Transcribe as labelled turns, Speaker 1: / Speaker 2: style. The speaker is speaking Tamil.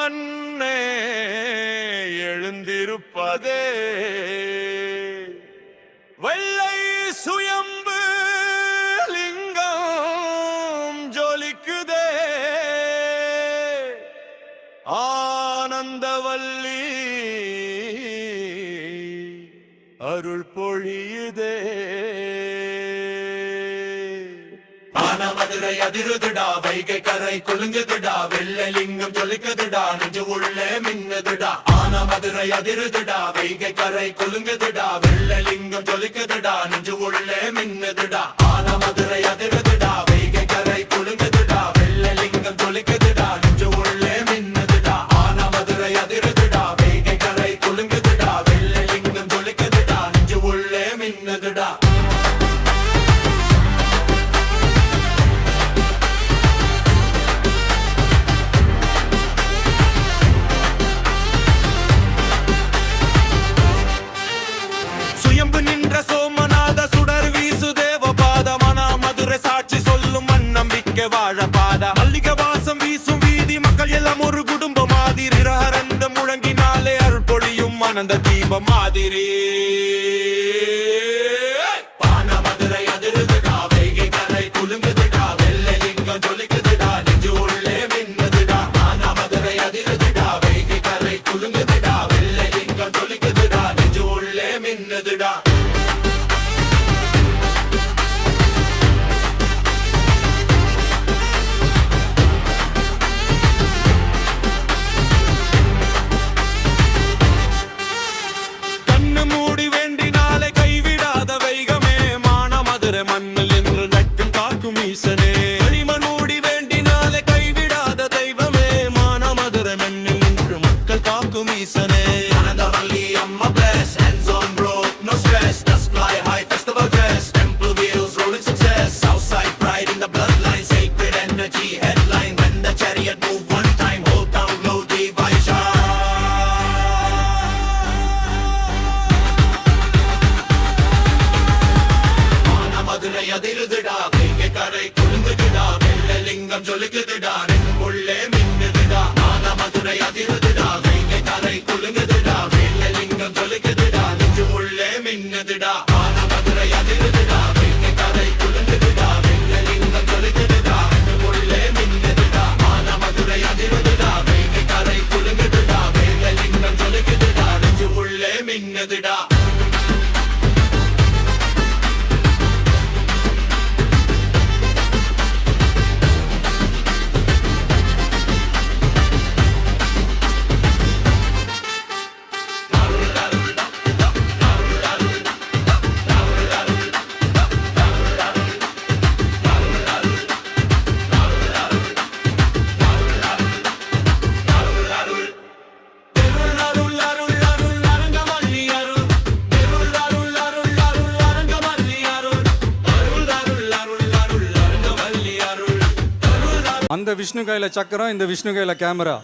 Speaker 1: மண்ணே எழுந்திருப்பதே வெள்ளை சுயம்பு லிங்கம் ஜொலிக்குதே ஆனந்தவல்லி அருள் பொழியுதே
Speaker 2: மதுரை அதிருதுடா வைகை கரை குலுங்குதுடா வெள்ளலிங்கம் ஜொலிக்குதுடா நெஞ்சு உள்ளே மின்னுதுடா ஆனா மதுரை அதிருதுடா வைகை கரை குலுங்குதுடா வெள்ளலிங்கம் ஜொலிக்குதுடா நெஞ்சு உள்ளே மின்னுதுடா ஆனா மதுரை அதிருதுடா வைகை கரை குலுங்குதுடா வெள்ளலிங்கம் ஜொலிக்குதுடா நெஞ்சு உள்ளே மின்னுதுடா ஆனா மதுரை அதிருதுடா வைகை கரை குலுங்குதுடா வெள்ளலிங்கம் ஜொலிக்குதுடா நெஞ்சு உள்ளே மின்னுதுடா
Speaker 1: நின்ற சோமநாத சுடர் வீசு தேவ பாதமனா மதுரை சாட்சி சொல்லும் மண்ணம்பிக்கை வாழ பாதா மல்லிகை வாசம் வீசும் வீதி மக்கள் எல்லாம் ஒரு குடும்ப மாதிரி ரகரந்த முழங்கினாலே அருள் பொழியும் ஆனந்த தீபம் மாதிரி
Speaker 2: மதுரை அதிருதுடா வைகை கரை குலுங்குதுடா வெள்ளலிங்கம் ஜொலிக்குதுடா நெஞ்சு உள்ளே மின்னுதுடா ஆனா மதுரை அதிருதுடா வைகை கரை குலுங்குதுடா வெள்ளலிங்கம் ஜொலிக்குதுடா நெஞ்சு உள்ளே மின்னுதுடா
Speaker 1: மண்ணில் என்று நட்டும் காக்கும் ஈசனே களிமண் மூடி வேண்டினாலே கைவிடாத தெய்வமே மான மதுரை மண்ணில் என்று மக்கள் காக்கும் ஈசனே
Speaker 2: ஆனந்தவல்லி அம்மா bless hands on bro no stress just fly high festival dress temple wheels rolling success southside pride in the bloodline sacred energy headline when the chariot move one time whole town glow divaisha Madurai அதிருதுடா Vaigai கரை குலுங்குதுடா வெள்ளலிங்கம் ஜொலிக்குதுடா நெஞ்சு உள்ளே மின்னுதுடா ஆனா மதுரை அதிருதுடா வைகை கரை குலுங்குதுடா வெள்ளலிங்கம் ஜொலிக்குதுடா நெஞ்சு உள்ளே மின்னுதுடா ஆனா மதுரை அதிருதுடா வைகை கரை குலுங்குதுடா வெள்ளலிங்கம் ஜொலிக்குதுடா நெஞ்சு உள்ளே மின்னுதுடா ஆனா மதுரை அதிருதுடா வைகை கரை குலுங்குதுடா வெள்ளலிங்கம் ஜொலிக்குதுடா நெஞ்சு உள்ளே மின்னுதுடா
Speaker 3: அந்த விஷ்ணு கையில சக்கரம், இந்த விஷ்ணு கையில கேமரா.